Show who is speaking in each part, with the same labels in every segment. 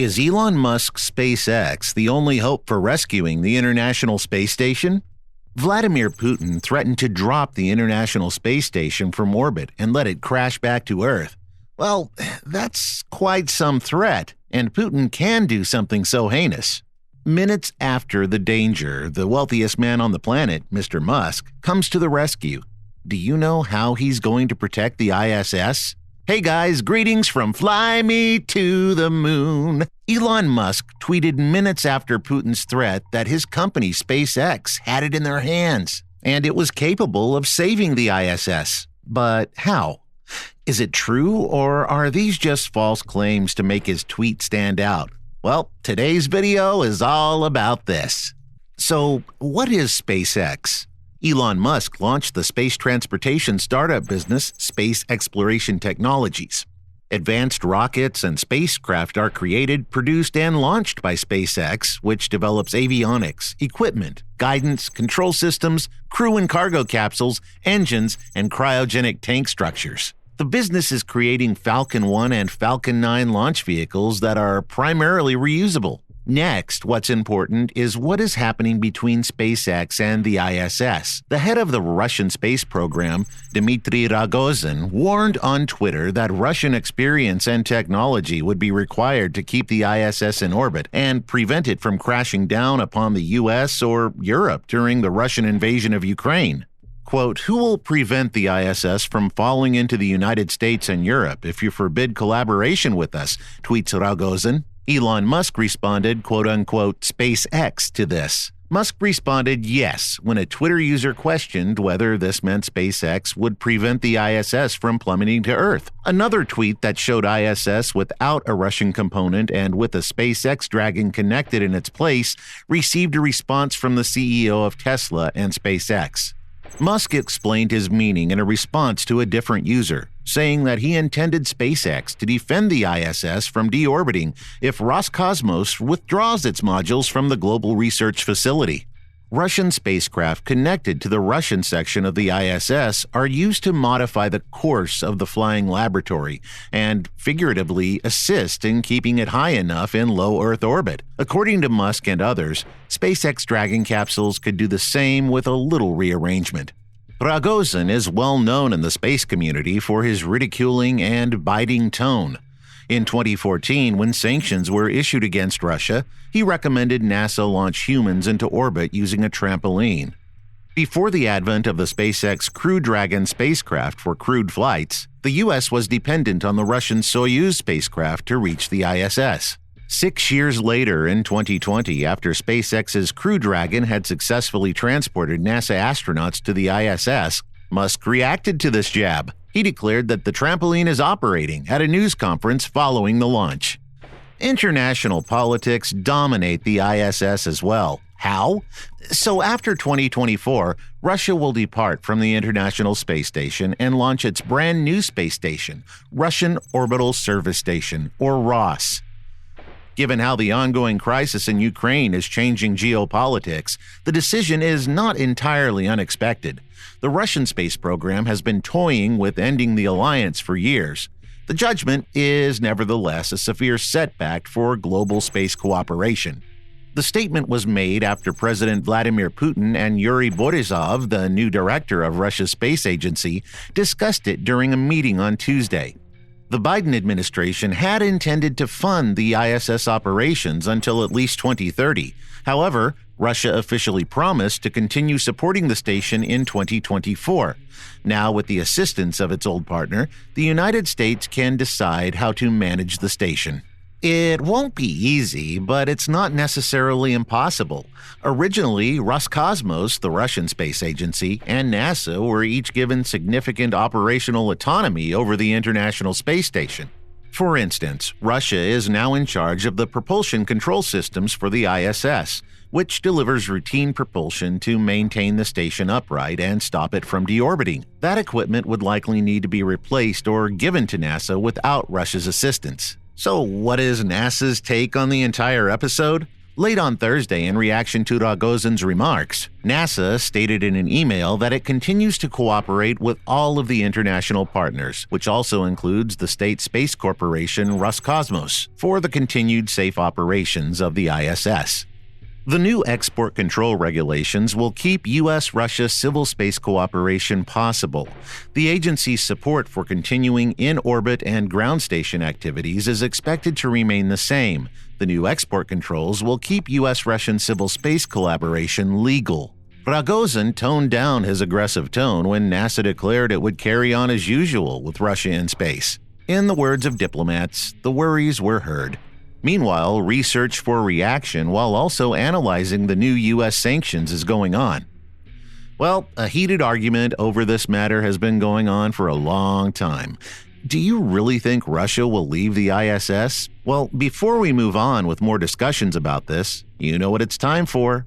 Speaker 1: Is Elon Musk SpaceX the only hope for rescuing the International Space Station? Vladimir Putin threatened to drop the International Space Station from orbit and let it crash back to Earth. Well, that's quite some threat, and Putin can do something so heinous. Minutes after the danger, the wealthiest man on the planet, Mr. Musk, comes to the rescue. Do you know how he's going to protect the ISS? Hey guys, greetings from Fly Me to the Moon. Elon Musk tweeted minutes after Putin's threat that his company SpaceX had it in their hands, and it was capable of saving the ISS. But how? Is it true, or are these just false claims to make his tweet stand out? Well, today's video is all about this. So, what is SpaceX? Elon Musk launched the space transportation startup business Space Exploration Technologies. Advanced rockets and spacecraft are created, produced, and launched by SpaceX, which develops avionics, equipment, guidance, control systems, crew and cargo capsules, engines, and cryogenic tank structures. The business is creating Falcon 1 and Falcon 9 launch vehicles that are primarily reusable. Next, what's important is what is happening between SpaceX and the ISS. The head of the Russian space program, Dmitry Rogozin, warned on Twitter that Russian experience and technology would be required to keep the ISS in orbit and prevent it from crashing down upon the US or Europe during the Russian invasion of Ukraine. Quote, "Who will prevent the ISS from falling into the United States and Europe if you forbid collaboration with us?" tweets Rogozin. Elon Musk responded, quote-unquote, SpaceX to this. Musk responded yes when a Twitter user questioned whether this meant SpaceX would prevent the ISS from plummeting to Earth. Another tweet that showed ISS without a Russian component and with a SpaceX Dragon connected in its place received a response from the CEO of Tesla and SpaceX. Musk explained his meaning in a response to a different user, saying that he intended SpaceX to defend the ISS from deorbiting if Roscosmos withdraws its modules from the Global Research Facility. Russian spacecraft connected to the Russian section of the ISS are used to modify the course of the flying laboratory and figuratively assist in keeping it high enough in low Earth orbit. According to Musk and others, SpaceX Dragon capsules could do the same with a little rearrangement. Rogozin is well known in the space community for his ridiculing and biting tone. In 2014, when sanctions were issued against Russia, he recommended NASA launch humans into orbit using a trampoline. Before the advent of the SpaceX Crew Dragon spacecraft for crewed flights, the U.S. was dependent on the Russian Soyuz spacecraft to reach the ISS. 6 years later, in 2020, after SpaceX's Crew Dragon had successfully transported NASA astronauts to the ISS, Musk reacted to this jab. He declared that the trampoline is operating at a news conference following the launch. International politics dominate the ISS as well. How? So after 2024, Russia will depart from the International Space Station and launch its brand new space station, Russian Orbital Service Station, or ROS. Given how the ongoing crisis in Ukraine is changing geopolitics, the decision is not entirely unexpected. The Russian space program has been toying with ending the alliance for years. The judgment is nevertheless a severe setback for global space cooperation. The statement was made after President Vladimir Putin and Yuri Borisov, the new director of Russia's space agency, discussed it during a meeting on Tuesday. The Biden administration had intended to fund the ISS operations until at least 2030. However, Russia officially promised to continue supporting the station in 2024. Now, with the assistance of its old partner, the United States can decide how to manage the station. It won't be easy, but it's not necessarily impossible. Originally, Roscosmos, the Russian space agency, and NASA were each given significant operational autonomy over the International Space Station. For instance, Russia is now in charge of the propulsion control systems for the ISS, which delivers routine propulsion to maintain the station upright and stop it from deorbiting. That equipment would likely need to be replaced or given to NASA without Russia's assistance. So what is NASA's take on the entire episode? Late on Thursday, in reaction to Rogozин's remarks, NASA stated in an email that it continues to cooperate with all of the international partners, which also includes the state space corporation Roscosmos, for the continued safe operations of the ISS. The new export control regulations will keep U.S.-Russia civil space cooperation possible. The agency's support for continuing in-orbit and ground station activities is expected to remain the same. The new export controls will keep U.S.-Russian civil space collaboration legal. Rogozin toned down his aggressive tone when NASA declared it would carry on as usual with Russia in space. In the words of diplomats, the worries were heard. Meanwhile, research for reaction while also analyzing the new U.S. sanctions is going on. Well, a heated argument over this matter has been going on for a long time. Do you really think Russia will leave the ISS? Well, before we move on with more discussions about this, you know what it's time for.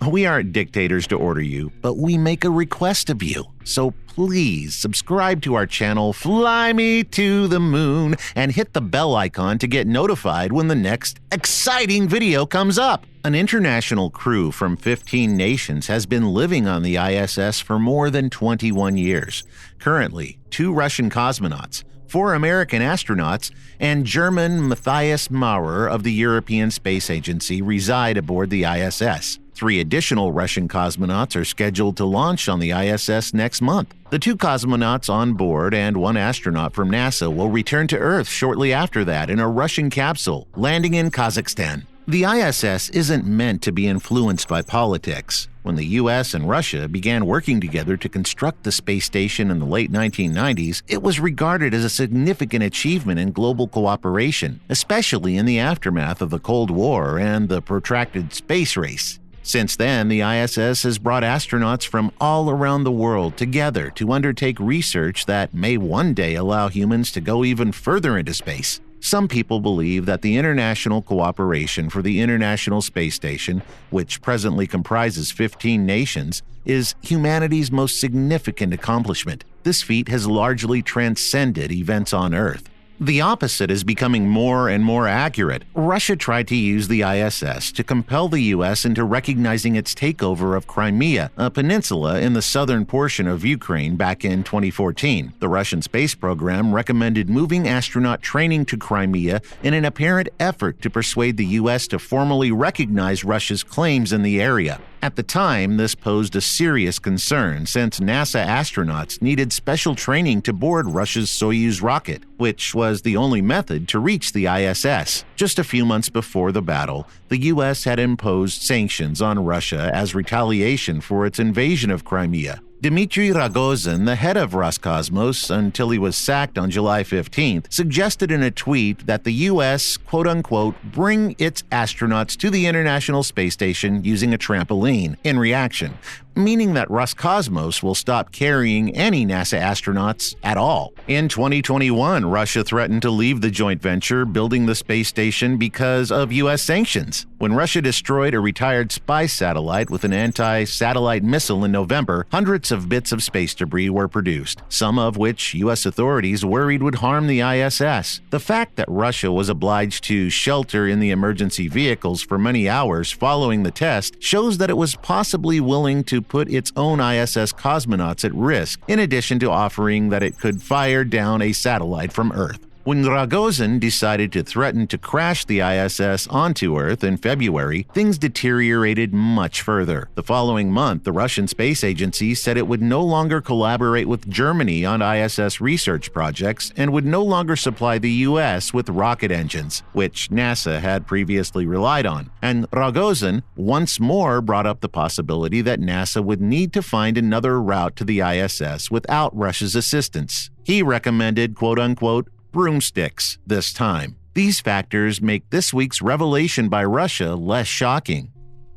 Speaker 1: We aren't dictators to order you, but we make a request of you. So please subscribe to our channel, Fly Me to the Moon, and hit the bell icon to get notified when the next exciting video comes up. An international crew from 15 nations has been living on the ISS for more than 21 years. Currently, 2 Russian cosmonauts, 4 American astronauts, and German Matthias Maurer of the European Space Agency reside aboard the ISS. 3 additional Russian cosmonauts are scheduled to launch on the ISS next month. The 2 cosmonauts on board and 1 astronaut from NASA will return to Earth shortly after that in a Russian capsule, landing in Kazakhstan. The ISS isn't meant to be influenced by politics. When the US and Russia began working together to construct the space station in the late 1990s, it was regarded as a significant achievement in global cooperation, especially in the aftermath of the Cold War and the protracted space race. Since then, the ISS has brought astronauts from all around the world together to undertake research that may one day allow humans to go even further into space. Some people believe that the international cooperation for the International Space Station, which presently comprises 15 nations, is humanity's most significant accomplishment. This feat has largely transcended events on Earth. The opposite is becoming more and more accurate. Russia tried to use the ISS to compel the U.S. into recognizing its takeover of Crimea, a peninsula in the southern portion of Ukraine, back in 2014. The Russian space program recommended moving astronaut training to Crimea in an apparent effort to persuade the U.S. to formally recognize Russia's claims in the area. At the time, this posed a serious concern since NASA astronauts needed special training to board Russia's Soyuz rocket, which was the only method to reach the ISS. Just a few months before the battle, the U.S. had imposed sanctions on Russia as retaliation for its invasion of Crimea. Dmitry Rogozin, the head of Roscosmos until he was sacked on July 15th, suggested in a tweet that the U.S., quote-unquote, bring its astronauts to the International Space Station using a trampoline in reaction, meaning that Roscosmos will stop carrying any NASA astronauts at all. In 2021, Russia threatened to leave the joint venture building the space station because of U.S. sanctions. When Russia destroyed a retired spy satellite with an anti-satellite missile in November, hundreds of bits of space debris were produced, some of which U.S. authorities worried would harm the ISS. The fact that Russia was obliged to shelter in the emergency vehicles for many hours following the test shows that it was possibly willing to put its own ISS cosmonauts at risk, in addition to offering that it could fire down a satellite from Earth. When Rogozin decided to threaten to crash the ISS onto Earth in February, things deteriorated much further. The following month, the Russian Space Agency said it would no longer collaborate with Germany on ISS research projects and would no longer supply the U.S. with rocket engines, which NASA had previously relied on. And Rogozin once more brought up the possibility that NASA would need to find another route to the ISS without Russia's assistance. He recommended, quote-unquote, broomsticks this time. These factors make this week's revelation by Russia less shocking.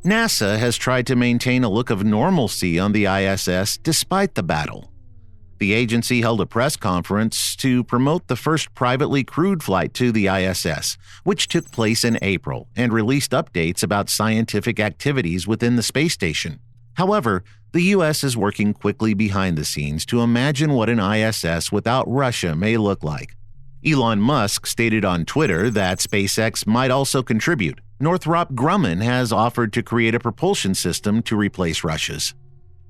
Speaker 1: NASA has tried to maintain a look of normalcy on the ISS despite the battle. The agency held a press conference to promote the first privately crewed flight to the ISS, which took place in April, and released updates about scientific activities within the space station. However, the U.S. is working quickly behind the scenes to imagine what an ISS without Russia may look like. Elon Musk stated on Twitter that SpaceX might also contribute. Northrop Grumman has offered to create a propulsion system to replace Russia's.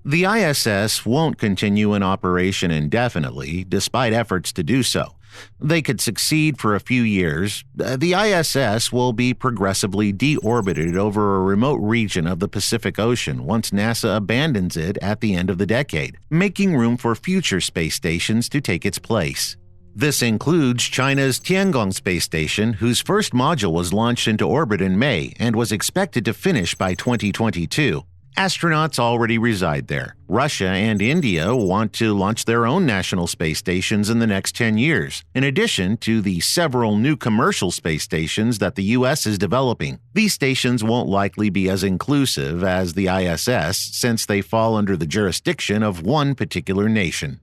Speaker 1: The ISS won't continue in operation indefinitely, despite efforts to do so. They could succeed for a few years. The ISS will be progressively deorbited over a remote region of the Pacific Ocean once NASA abandons it at the end of the decade, making room for future space stations to take its place. This includes China's Tiangong space station, whose first module was launched into orbit in May and was expected to finish by 2022. Astronauts already reside there. Russia and India want to launch their own national space stations in the next 10 years, in addition to the several new commercial space stations that the U.S. is developing. These stations won't likely be as inclusive as the ISS, since they fall under the jurisdiction of one particular nation.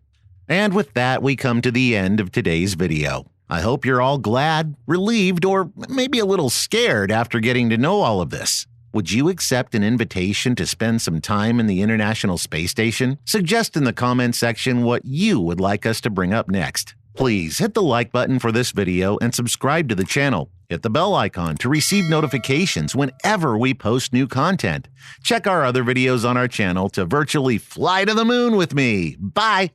Speaker 1: And with that, we come to the end of today's video. I hope you're all glad, relieved, or maybe a little scared after getting to know all of this. Would you accept an invitation to spend some time in the International Space Station? Suggest in the comment section what you would like us to bring up next. Please hit the like button for this video and subscribe to the channel. Hit the bell icon to receive notifications whenever we post new content. Check our other videos on our channel to virtually fly to the moon with me. Bye!